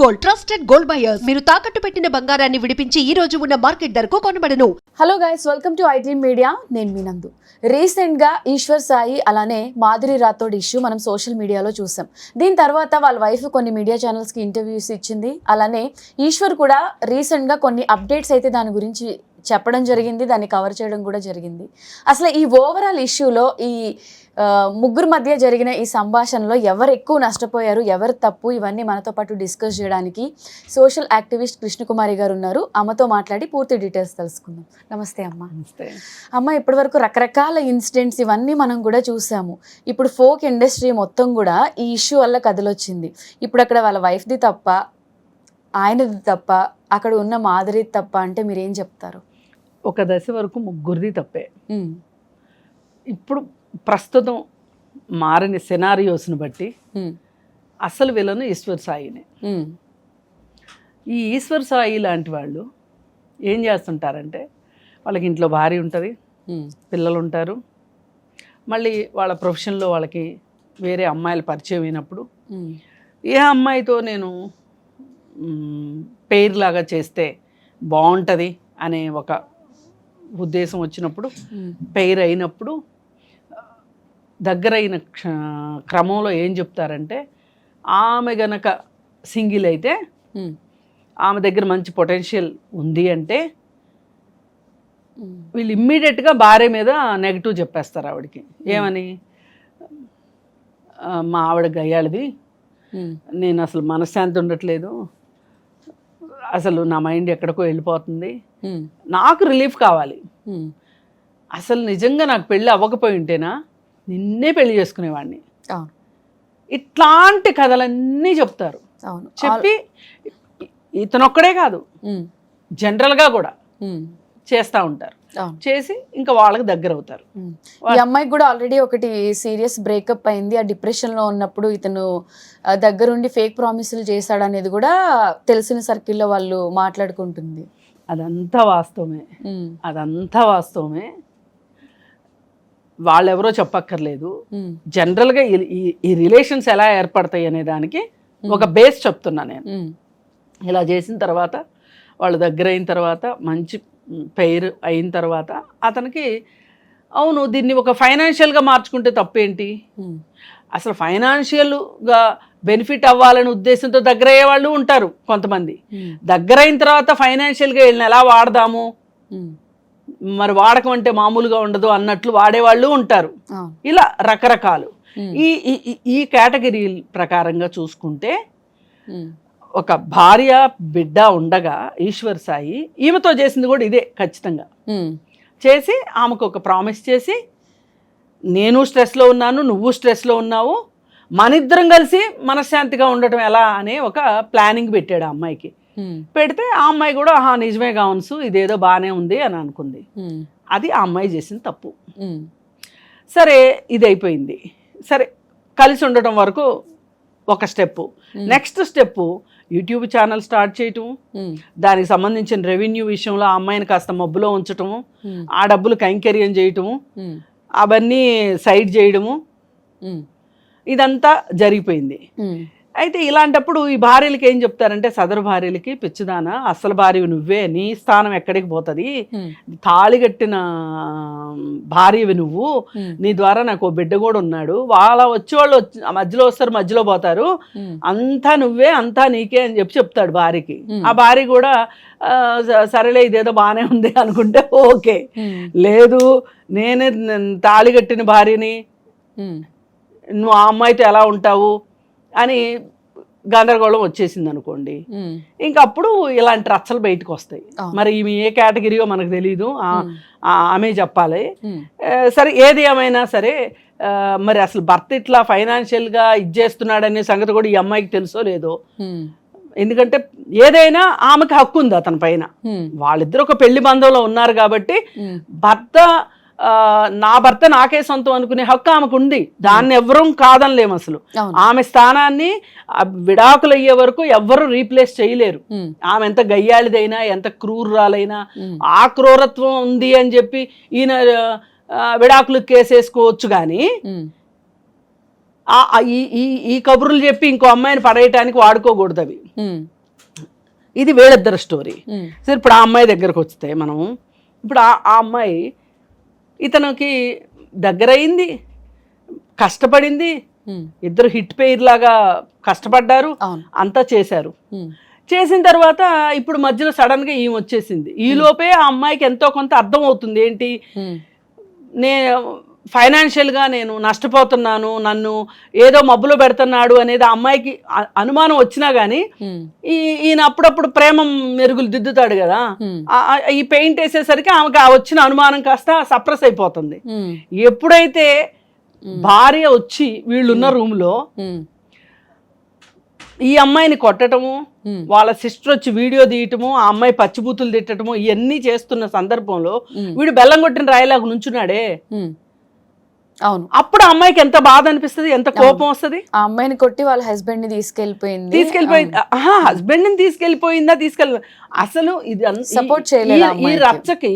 Gold trusted gold buyers మీరు తాకట్టు పెట్టిన బంగారాన్ని విడిపించి ఈ రోజు ఉన్న మార్కెట్ ధరకు కొనబడను. Hello guys, welcome to iDream media. నేను మీ నందు. రీసెంట్ గా ఈశ్వర్ సాయి అలానే మాధురి రాథోడ్ ఇష్యూ మనం సోషల్ మీడియాలో చూసాం. దీని తర్వాత వాళ్ళ వైఫ్ కొన్ని మీడియా ఛానల్స్ కి ఇంటర్వ్యూస్ ఇచ్చింది. అలానే ఈశ్వర్ కూడా రీసెంట్ గా కొన్ని అప్డేట్స్ అయితే దాని గురించి చెప్పడం జరిగింది, దాన్ని కవర్ చేయడం కూడా జరిగింది. అసలు ఈ ఓవరాల్ ఇష్యూలో ఈ ముగ్గురు మధ్య జరిగిన ఈ సంభాషణలో ఎవరు ఎక్కువ నష్టపోయారు, ఎవరు తప్పు, ఇవన్నీ మనతో పాటు డిస్కస్ చేయడానికి సోషల్ యాక్టివిస్ట్ కృష్ణకుమారి గారు ఉన్నారు. అమ్మతో మాట్లాడి పూర్తి డీటెయిల్స్ తెలుసుకుందాం. నమస్తే అమ్మ. నమస్తే అమ్మ. ఇప్పటివరకు రకరకాల ఇన్సిడెంట్స్ ఇవన్నీ మనం కూడా చూసాము. ఇప్పుడు ఫోక్ ఇండస్ట్రీ మొత్తం కూడా ఈ ఇష్యూ వల్ల కదిలొచ్చింది. ఇప్పుడు అక్కడ వాళ్ళ వైఫ్ది తప్ప, ఆయనది తప్ప, అక్కడ ఉన్న మాధురి తప్ప అంటే మీరేం చెప్తారు? ఒక దశ వరకు ముగ్గురిది తప్పే. ఇప్పుడు ప్రస్తుతం మారిన సినారియోస్ని బట్టి అసలు విలను ఈశ్వర్ సాయినే. ఈ ఈశ్వర్ సాయి లాంటి వాళ్ళు ఏం చేస్తుంటారంటే, వాళ్ళకి ఇంట్లో భార్య ఉంటుంది, పిల్లలు ఉంటారు, మళ్ళీ వాళ్ళ ప్రొఫెషన్లో వాళ్ళకి వేరే అమ్మాయిలు పరిచయం అయినప్పుడు ఏ అమ్మాయితో నేను పెయిర్ లాగా చేస్తే బాగుంటుంది అనే ఒక ఉద్దేశం వచ్చినప్పుడు, పెయిర్ అయినప్పుడు దగ్గరైన క్రమంలో ఏం చెప్తారంటే, ఆమె గనక సింగిల్ అయితే, ఆమె దగ్గర మంచి పొటెన్షియల్ ఉంది అంటే వీళ్ళు ఇమ్మీడియట్గా భార్య మీద నెగిటివ్ చెప్పేస్తారు ఆవిడకి. ఏమని, మా ఆవిడ గయ్యాళిది, నేను అసలు మనశ్శాంతి ఉండట్లేదు, అసలు నా మైండ్ ఎక్కడికో వెళ్ళిపోతుంది, నాకు రిలీఫ్ కావాలి, అసలు నిజంగా నాకు పెళ్ళి అవ్వకపోయి ఉంటేనా నిన్నే పెళ్లి చేసుకునేవాడిని, ఇట్లాంటి కథలన్నీ చెప్తారు. చెప్పి ఇతనొక్కడే కాదు, జనరల్గా కూడా చేస్తూ ఉంటారు. చేసి ఇంకా వాళ్ళకి దగ్గర అవుతారు. ఈ అమ్మాయికి కూడా ఆల్రెడీ ఒకటి సీరియస్ బ్రేకప్ అయింది. ఆ డిప్రెషన్లో ఉన్నప్పుడు ఇతను దగ్గరుండి ఫేక్ ప్రామిసులు చేశాడు అనేది కూడా తెలిసిన సర్కిల్లో వాళ్ళు మాట్లాడుకుంటుంది. అదంతా వాస్తవమే, అదంతా వాస్తవమే. వాళ్ళెవరో చెప్పక్కర్లేదు. జనరల్గా ఈ రిలేషన్స్ ఎలా ఏర్పడతాయి అనే దానికి ఒక బేస్ చెప్తున్నా నేను. ఇలా చేసిన తర్వాత వాళ్ళు దగ్గర అయిన తర్వాత, మంచి పెయిర్ అయిన తర్వాత అతనికి అవును దీన్ని ఒక ఫైనాన్షియల్గా మార్చుకుంటే తప్పేంటి, అసలు ఫైనాన్షియల్గా బెనిఫిట్ అవ్వాలనే ఉద్దేశంతో దగ్గర అయ్యే వాళ్ళు ఉంటారు కొంతమంది. దగ్గర అయిన తర్వాత ఫైనాన్షియల్గా వీళ్ళని ఎలా వాడదాము, మరి వాడకం అంటే మామూలుగా ఉండదు అన్నట్లు వాడేవాళ్ళు ఉంటారు. ఇలా రకరకాలు. ఈ కేటగిరీ ప్రకారంగా చూసుకుంటే, ఒక భార్య బిడ్డ ఉండగా ఈశ్వర్ సాయి ఈమెతో చేసింది కూడా ఇదే ఖచ్చితంగా. చేసి ఆమెకు ఒక ప్రామిస్ చేసి, నేను స్ట్రెస్లో ఉన్నాను, నువ్వు స్ట్రెస్లో ఉన్నావు, మనిద్దరం కలిసి మనశ్శాంతిగా ఉండటం ఎలా అనే ఒక ప్లానింగ్ పెట్టాడు ఆ అమ్మాయికి. పెడితే ఆ అమ్మాయి కూడా నిజమే కావచ్చు, ఇదేదో బాగానే ఉంది అని అనుకుంది. అది ఆ అమ్మాయి చేసిన తప్పు. సరే ఇది అయిపోయింది. సరే కలిసి ఉండటం వరకు ఒక step. Next step YouTube channel start చేయటము, దానికి సంబంధించిన రెవెన్యూ విషయంలో ఆ అమ్మాయిని కాస్త మబ్బులో ఉంచటము, ఆ డబ్బులు కైంకర్యం చేయటము, అవన్నీ సైడ్ చేయడము, ఇదంతా జరిగిపోయింది. అయితే ఇలాంటప్పుడు ఈ భార్యలకి ఏం చెప్తారంటే, సదరు భార్యలకి, పిచ్చిదానా అసలు భార్య నువ్వే, నీ స్థానం ఎక్కడికి పోతుంది, తాళి కట్టిన భార్యవి నువ్వు, నీ ద్వారా నాకు బిడ్డ కూడా ఉన్నాడు, వాళ్ళ వచ్చేవాళ్ళు మధ్యలో వస్తారు మధ్యలో పోతారు, అంతా నువ్వే, అంతా నీకే అని చెప్తాడు భార్యకి. ఆ భార్య కూడా సరేలే ఇదేదో బాగానే ఉంది అనుకుంటే ఓకే, లేదు నేనే తాళి కట్టిన భార్యని, నువ్వు ఆ అమ్మాయితో ఎలా ఉంటావు అని గందరగోళం వచ్చేసింది అనుకోండి, ఇంకా అప్పుడు ఇలాంటి రచ్చలు బయటకు వస్తాయి. మరి ఈమె ఏ కేటగిరీయో మనకు తెలీదు, ఆమె చెప్పాలి. సరే ఏది ఏమైనా సరే, మరి అసలు భర్త ఇట్లా ఫైనాన్షియల్గా ఇచ్చేస్తున్నాడనే సంగతి కూడా ఈ అమ్మాయికి తెలుసో లేదో. ఎందుకంటే ఏదైనా ఆమెకి హక్కు ఉంది అతని పైన, వాళ్ళిద్దరు ఒక పెళ్లి బంధంలో ఉన్నారు కాబట్టి భర్త నా భర్త నాకే సొంతం అనుకునే హక్కు ఆమెకు ఉంది, దాన్ని ఎవ్వరూ కాదనలేము. అసలు ఆమె స్థానాన్ని విడాకులు అయ్యే వరకు ఎవ్వరూ రీప్లేస్ చేయలేరు. ఆమె ఎంత గయ్యాళిదైనా, ఎంత క్రూరాలైనా, ఆ క్రూరత్వం ఉంది అని చెప్పి ఈయన విడాకులు కేసేసుకోవచ్చు కానీ ఈ కబుర్లు చెప్పి ఇంకో అమ్మాయిని పడేయటానికి వాడుకోకూడదు అవి. ఇది వీళ్ళిద్దరు స్టోరీ. సరే ఇప్పుడు ఆ అమ్మాయి దగ్గరకు వస్తే మనం ఇప్పుడు ఆ అమ్మాయి ఇతనికి దగ్గరయింది, కష్టపడింది, ఇద్దరు హిట్ పెయిర్ లాగా కష్టపడ్డారు, అంతా చేశారు. చేసిన తర్వాత ఇప్పుడు మధ్యలో సడన్ గా ఈమె వచ్చేసింది. ఈ లోపే ఆ అమ్మాయికి ఎంతో కొంత అర్థం అవుతుంది ఏంటి, ఫైనాన్షియల్ గా నేను నష్టపోతున్నాను, నన్ను ఏదో మబ్బులో పెడుతున్నాడు అనేది ఆ అమ్మాయికి అనుమానం వచ్చినా గానీ ఈయన అప్పుడప్పుడు ప్రేమ మెరుగులు దిద్దుతాడు కదా, ఈ పెయింట్ వేసేసరికి ఆమెకి ఆ వచ్చిన అనుమానం కాస్త సప్రెస్ అయిపోతుంది. ఎప్పుడైతే భార్య వచ్చి వీళ్ళున్న రూమ్ లో ఈ అమ్మాయిని కొట్టటము, వాళ్ళ సిస్టర్ వచ్చి వీడియో తీయటము, ఆ అమ్మాయి పచ్చిబూతులు తిట్టడము, ఇవన్నీ చేస్తున్న సందర్భంలో వీడు బెల్లం కొట్టిన రాయిలాగా నుంచున్నాడే, అవును, అప్పుడు ఆ అమ్మాయికి ఎంత బాధ అనిపిస్తుంది, ఎంత కోపం వస్తుంది. ఆ అమ్మాయిని కొట్టి వాళ్ళ హస్బెండ్ ని తీసుకెళ్లిపోయింది. హస్బెండ్ ని తీసుకెళ్లిపోయిందా, అసలు ఇది సపోర్ట్ చేయలేదు. ఈ రచ్చకి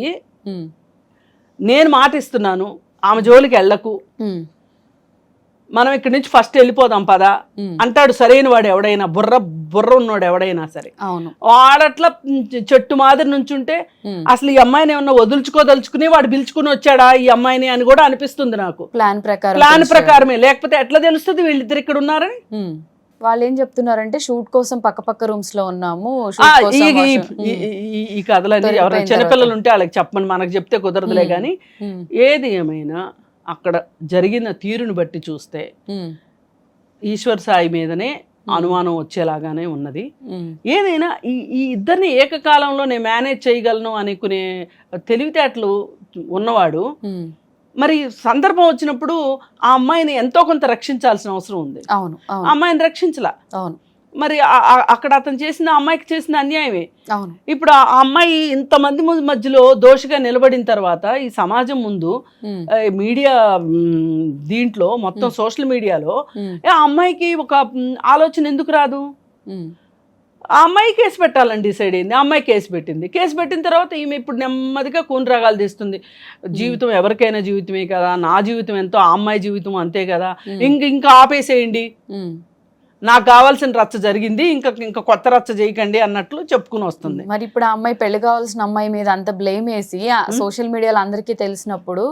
నేను మాట ఇస్తున్నాను, ఆమె జోలికి వెళ్ళకు, మనం ఇక్కడి నుంచి ఫస్ట్ వెళ్ళిపోదాం పదా అంటాడు సరైన వాడు ఎవడైనా, బుర్ర ఉన్నవాడు ఎవడైనా సరే. వాడట్లా చెట్టు మాదిరి నుంచుంటే అసలు ఈ అమ్మాయిని ఏమన్నా వదులుచుకోదలుచుకుని వాడు పిలుచుకుని వచ్చాడా ఈ అమ్మాయిని అని కూడా అనిపిస్తుంది నాకు. ప్లాన్ ప్రకారమే, లేకపోతే ఎట్లా తెలుస్తుంది వీళ్ళిద్దరు ఇక్కడ ఉన్నారని. వాళ్ళు ఏం చెప్తున్నారంటే షూట్ కోసం పక్క రూమ్స్ లో ఉన్నాము. ఈ కథలన్నీ ఎవరైనా చిన్నపిల్లలు ఉంటే వాళ్ళకి చెప్పమని, మనకు చెప్తే కుదరదులే గాని ఏది ఏమైనా అక్కడ జరిగిన తీరుని బట్టి చూస్తే ఈశ్వర్ సాయి మీదనే అనుమానం వచ్చేలాగానే ఉన్నది. ఏదైనా ఈ ఇద్దరిని ఏకకాలంలో నేను మేనేజ్ చేయగలను అనుకునే తెలివితేటలు ఉన్నవాడు మరి సందర్భం వచ్చినప్పుడు ఆ అమ్మాయిని ఎంతో కొంత రక్షించాల్సిన అవసరం ఉంది. ఆ అమ్మాయిని రక్షించలా. మరి అక్కడ అతను చేసిన అమ్మాయికి చేసిన అన్యాయమే. ఇప్పుడు ఆ అమ్మాయి ఇంతమంది మధ్యలో దోషిగా నిలబడిన తర్వాత ఈ సమాజం ముందు మీడియా దీంట్లో మొత్తం సోషల్ మీడియాలో ఆ అమ్మాయికి ఒక ఆలోచన ఎందుకు రాదు? ఆ అమ్మాయి కేసు పెట్టాలని డిసైడ్ అయింది, ఆ అమ్మాయి కేసు పెట్టింది. కేసు పెట్టిన తర్వాత ఈమె ఇప్పుడు నెమ్మదిగా కూనరాగాలు తీస్తుంది. జీవితం ఎవరికైనా జీవితమే కదా, నా జీవితం ఎంతో ఆ అమ్మాయి జీవితం అంతే కదా, ఇంకా ఆపేసేయండి, నాకు కావాల్సిన రచ్చ జరిగింది, ఇంకా కొత్త రచ్చ చేయకండి అన్నట్లు చెప్పుకుని వస్తుంది. మరి ఇప్పుడు ఆ అమ్మాయి పెళ్లి కావాల్సిన అమ్మాయి మీద అంత బ్లేమ్ వేసి సోషల్ మీడియాలో అందరికీ తెలిసినప్పుడు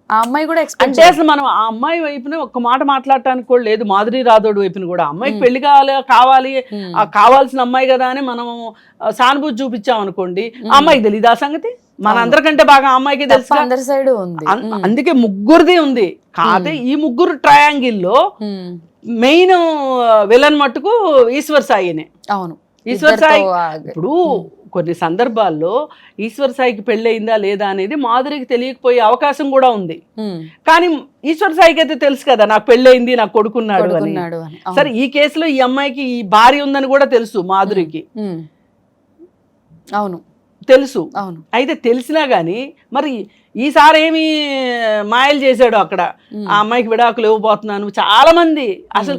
ఆ అమ్మాయి కూడా అంటే అసలు మనం ఆ అమ్మాయి వైపున ఒక్క మాట మాట్లాడటానికి కూడా లేదు. మాధురి రాథోడ్ వైపున కూడా అమ్మాయికి పెళ్లి కావాలి కావాల్సిన అమ్మాయి కదా అని మనం సానుభూతి చూపించాం అనుకోండి, ఆ అమ్మాయికి తెలియదు ఆ సంగతి. మన అందరికంటే బాగా ఆ అమ్మాయికి తెలుసు, అందరి సైడ్ ఉంది. అందుకే ముగ్గురిది ఉంది. కాదే ఈ ముగ్గురు ట్రయాంగిల్లో మెయిన్ విలన్ మట్టుకు ఈశ్వర్ సాయినే. అవును, ఈశ్వర్ సాయి ఇప్పుడు కొన్ని సందర్భాల్లో ఈశ్వర్ సాయికి పెళ్ళయిందా లేదా అనేది మాధురికి తెలియకపోయే అవకాశం కూడా ఉంది. కానీ ఈశ్వర్ సాయికి అయితే తెలుసు కదా నాకు పెళ్ళయింది, నాకు కొడుకున్నాడు అని. సరే ఈ కేసులో ఈ అమ్మాయికి ఈ భార్య ఉందని కూడా తెలుసు మాధురికి. అవును తెలుసు. అయితే తెలిసినా గానీ మరి ఈసారి ఏమి మాయలు చేశాడు అక్కడ, ఆ అమ్మాయికి విడాకులు ఇవ్వబోతున్నాను. చాలా మంది అసలు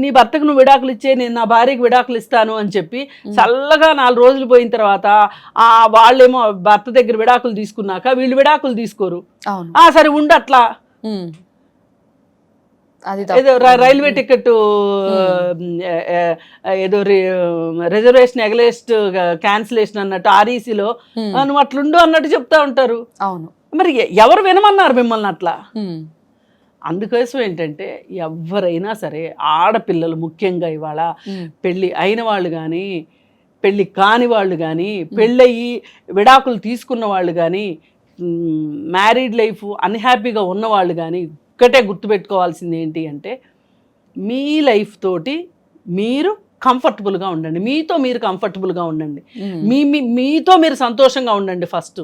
నీ భర్తకు నువ్వు విడాకులు ఇచ్చే, నేను నా భార్యకి విడాకులు ఇస్తాను అని చెప్పి చల్లగా 4 రోజులు పోయిన తర్వాత వాళ్ళేమో భర్త దగ్గర విడాకులు తీసుకున్నాక వీళ్ళు విడాకులు తీసుకోరు. సరే ఉండు అట్లా, ఏదో రైల్వే టికెట్ ఏదో రిజర్వేషన్ ఎగలేస్ట్ క్యాన్సిలేషన్ అన్నట్టు ఆర్ఈసీలో నువ్వు అట్లుండు అన్నట్టు చెప్తా ఉంటారు. అవును, మరి ఎవరు వినమన్నారు మిమ్మల్ని అట్లా? అందుకోసం ఏంటంటే ఎవరైనా సరే ఆడపిల్లలు ముఖ్యంగా ఇవాళ పెళ్ళి అయిన వాళ్ళు కానీ పెళ్ళి కాని వాళ్ళు కానీ పెళ్ళయి విడాకులు తీసుకున్న వాళ్ళు కానీ మ్యారీడ్ లైఫ్ అన్హ్యాపీగా ఉన్నవాళ్ళు కానీ ఒక్కటే గుర్తుపెట్టుకోవాల్సింది ఏంటి అంటే మీ లైఫ్ తోటి మీరు కంఫర్టబుల్గా ఉండండి, మీతో మీరు కంఫర్టబుల్గా ఉండండి, మీతో మీరు సంతోషంగా ఉండండి. ఫస్ట్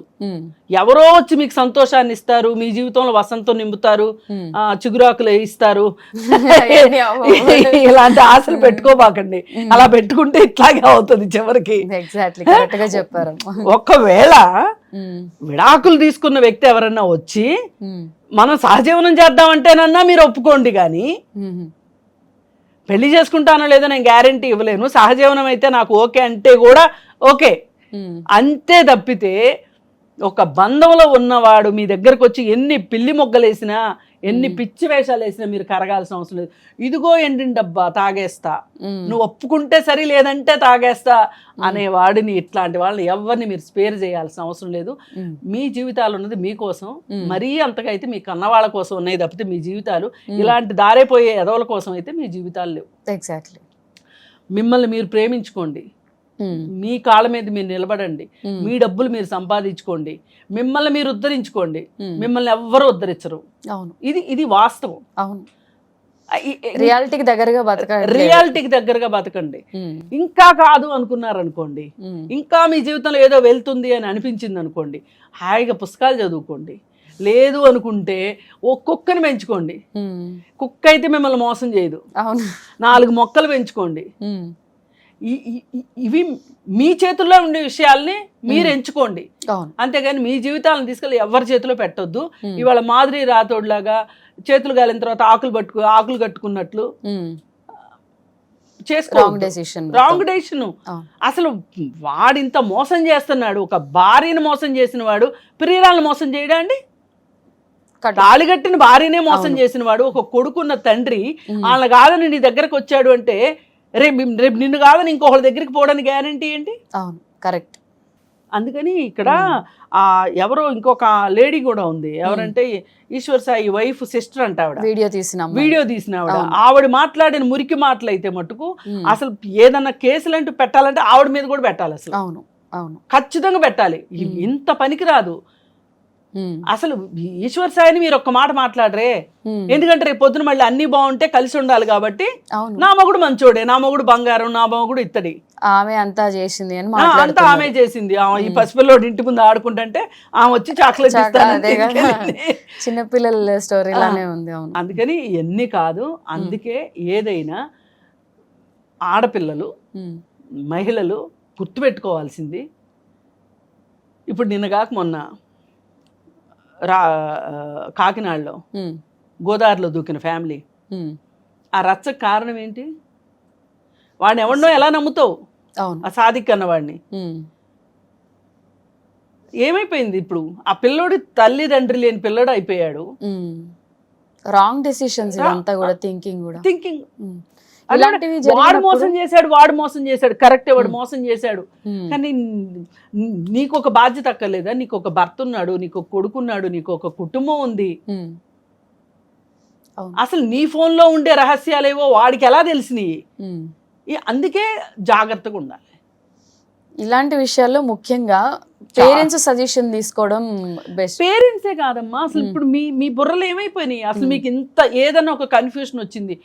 ఎవరో వచ్చి మీకు సంతోషాన్ని ఇస్తారు, మీ జీవితంలో వసంతం నింపుతారు, చిగురాకులు వేయిస్తారు, ఇలాంటి ఆశలు పెట్టుకోబాకండి. అలా పెట్టుకుంటే ఇట్లాగే అవుతుంది చివరికి. చెప్పారు. ఒకవేళ విడాకులు తీసుకున్న వ్యక్తి ఎవరన్నా వచ్చి మనం సహజీవనం చేద్దామంటేనన్నా మీరు ఒప్పుకోండి, కానీ పెళ్లి చేసుకుంటానో లేదో నేను గ్యారంటీ ఇవ్వలేను, సహజీవనం అయితే నాకు ఓకే అంటే కూడా ఓకే అంతే తప్పితే ఒక బంధంలో ఉన్నవాడు మీ దగ్గరకు వచ్చి ఎన్ని పిల్లి మొగ్గలేసినా ఎన్ని పిచ్చి వేషాలు వేసినా మీరు కరగాల్సిన అవసరం లేదు. ఇదిగో ఎండిన డబ్బా తాగేస్తా, నువ్వు ఒప్పుకుంటే సరి లేదంటే తాగేస్తా అనేవాడిని, ఇట్లాంటి వాళ్ళని ఎవరిని మీరు స్పేర్ చేయాల్సిన అవసరం లేదు. మీ జీవితాలు ఉన్నది మీకోసం, మరీ అంతగా అయితే మీ కన్నవాళ్ళ కోసం ఉన్నాయి తప్పితే మీ జీవితాలు ఇలాంటి దారైపోయే ఎదవల కోసం అయితే మీ జీవితాలు లేవు. ఎగ్జాక్ట్లీ. మిమ్మల్ని మీరు ప్రేమించుకోండి, మీ కాళ్ళ మీద మీరు నిలబడండి, మీ డబ్బులు మీరు సంపాదించుకోండి, మిమ్మల్ని మీరు ఉద్ధరించుకోండి, మిమ్మల్ని ఎవ్వరు ఉద్ధరించరు. అవును, ఇది వాస్తవం. అవును, రియాలిటీకి దగ్గరగా రియాలిటీకి దగ్గరగా బతకండి. ఇంకా కాదు అనుకున్నారనుకోండి, ఇంకా మీ జీవితంలో ఏదో వెళ్తుంది అని అనిపించింది అనుకోండి, హాయిగా పుస్తకాలు చదువుకోండి. లేదు అనుకుంటే ఓ కుక్కని పెంచుకోండి. కుక్క అయితే మిమ్మల్ని మోసం చేయదు. అవును, 4 మొక్కలు పెంచుకోండి. ఇవి మీ చేతుల్లో ఉండే విషయాల్ని మీరు ఎంచుకోండి. అంతేగాని మీ జీవితాలను తీసుకెళ్ళి ఎవరి చేతిలో పెట్టొద్దు. ఇవాళ మాదిరి రాతోడ్లాగా చేతులు గాలిన తర్వాత ఆకులు కట్టుకున్నట్లు చేసుకో. Wrong decision. అసలు వాడింత మోసం చేస్తున్నాడు, ఒక భార్యను మోసం చేసిన వాడు ప్రియురాలను మోసం చేయడా అండి? తాళిగట్టిన భార్యనే మోసం చేసిన వాడు, ఒక కొడుకున్న తండ్రి వాళ్ళ కాదని నీ దగ్గరకు వచ్చాడు అంటే రేపు నిన్ను కాదని ఇంకొకళ్ళ దగ్గరికి పోవడానికి గ్యారంటీ ఏంటి? అవును, కరెక్ట్. అందుకని ఇక్కడ ఎవరో ఇంకొక లేడీ కూడా ఉంది, ఎవరంటే ఈశ్వర్ సాయి వైఫ్ సిస్టర్ అంట ఆవిడ, వీడియో తీసిన ఆవిడ మాట్లాడిన మురికి మాటలు అయితే మటుకు అసలు ఏదన్నా కేసులు అంటూ పెట్టాలంటే ఆవిడ మీద కూడా పెట్టాలి. అసలు అవును, అవును, ఖచ్చితంగా పెట్టాలి. ఇంత పనికిరాదు అసలు. ఈశ్వర్ సాయిని మీరు ఒక్క మాట మాట్లాడరే, ఎందుకంటే రేపు పొద్దున మళ్ళీ అన్ని బాగుంటే కలిసి ఉండాలి కాబట్టి. నా మగుడు మంచోడే, నా మగుడు బంగారం, నా మగుడు ఇత్తడి, ఆమె అంతా చేసింది అని అంతా ఆమె చేసింది. ఈ పసిపిల్లోడు ఇంటి ముందు ఆడుకుంటుంటే ఆమె వచ్చి చాక్లెట్ చిన్నపిల్లల స్టోరీ లానే ఉంది. అందుకని ఇవన్నీ కాదు. అందుకే ఏదైనా ఆడపిల్లలు మహిళలు గుర్తుపెట్టుకోవాల్సింది, ఇప్పుడు నిన్నగాక మొన్న కాకినాడలో గోదావరిలో దూకిన ఫ్యామిలీ, ఆ రచ్చకు కారణం ఏంటి? వాడిని ఎవరినో ఎలా నమ్ముతావు? ఆ సాదిక్ అన్నవాడిని. ఏమైపోయింది ఇప్పుడు? ఆ పిల్లోడి తల్లిదండ్రి లేని పిల్లడు అయిపోయాడు. రాంగ్ డెసిషన్స్ ఇదంతా కూడా, థింకింగ్. వాడు మోసం చేశాడు కరెక్టే, వాడు మోసం చేశాడు. కానీ నీకు ఒక బాధ్యత అక్కర్లేదా? నీకు ఒక భర్త ఉన్నాడు, నీకు ఒక కొడుకున్నాడు, నీకు ఒక కుటుంబం ఉంది. అసలు నీ ఫోన్లో ఉండే రహస్యాలేవో వాడికి ఎలా తెలిసినాయి? అందుకే జాగ్రత్తగా ఉండాలి ఇలాంటి విషయాల్లో. ముఖ్యంగా పేరెంట్స్ సజెషన్ తీసుకోవడం బెస్ట్. పేరెంట్సే కాదమ్మా, అసలు ఇప్పుడు మీ బుర్రలు ఏమైపోయినాయి? అసలు మీకు ఇంత ఏదన్నా ఒక కన్ఫ్యూషన్ వచ్చింది,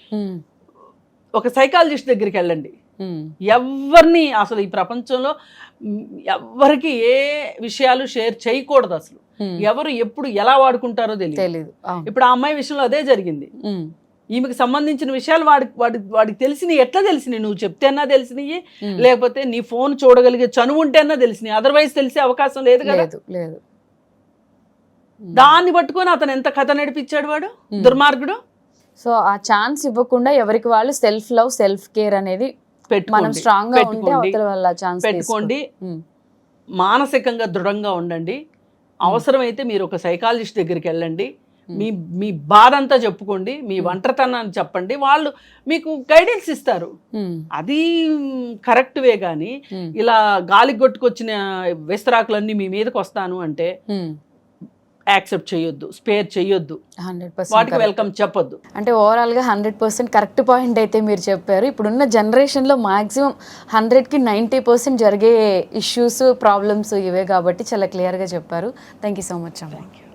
ఒక సైకాలజిస్ట్ దగ్గరికి వెళ్ళండి. ఎవరిని అసలు ఈ ప్రపంచంలో ఎవరికి ఏ విషయాలు షేర్ చేయకూడదు. అసలు ఎవరు ఎప్పుడు ఎలా వాడుకుంటారో తెలియదు. ఇప్పుడు ఆ అమ్మాయి విషయంలో అదే జరిగింది. ఈమెకి సంబంధించిన విషయాలు వాడికి తెలిసినవి. ఎట్లా తెలిసినాయి? నువ్వు చెప్తేనా తెలిసినవి, లేకపోతే నీ ఫోన్ చూడగలిగే చనువు ఉంటేనా తెలిసినాయి. అదర్వైజ్ తెలిసే అవకాశం లేదు కదా. దాన్ని పట్టుకొని అతను ఎంత కథ నడిపించాడు వాడు, దుర్మార్గుడు. సో ఆ ఛాన్స్ ఇవ్వకుండా ఎవరికి వాళ్ళు సెల్ఫ్ లవ్, సెల్ఫ్ కేర్ అనేది మనం స్ట్రాంగ్ గా ఉంటే అవతల వాళ్ళ ఛాన్స్ పెట్టుకోండి. మానసికంగా దృఢంగా ఉండండి. అవసరమైతే మీరు ఒక సైకాలజిస్ట్ దగ్గరికి వెళ్ళండి. మీ బాధ అంతా చెప్పుకోండి, మీ ఒంటరితనాన్ని చెప్పండి, వాళ్ళు మీకు గైడెన్స్ ఇస్తారు. అది కరెక్ట్ వే. కానీ ఇలా గాలికి కొట్టుకొచ్చిన విస్తరాకులన్నీ మీ మీదకి వస్తాను అంటే యాక్సెప్ట్ చేయొద్దు, స్పేర్ చేయొద్దు, 100% వాటికి వెల్కమ్ చెప్పొద్దు. అంటే ఓవరాల్ గా 100% కరెక్ట్ పాయింట్ అయితే మీరు చెప్పారు. ఇప్పుడున్న జనరేషన్ లో మాక్సిమం 100కి 90% జరిగే ఇష్యూస్, ప్రాబ్లమ్స్ ఇవే కాబట్టి చాలా క్లియర్ గా చెప్పారు. Thank you so much. Thank you.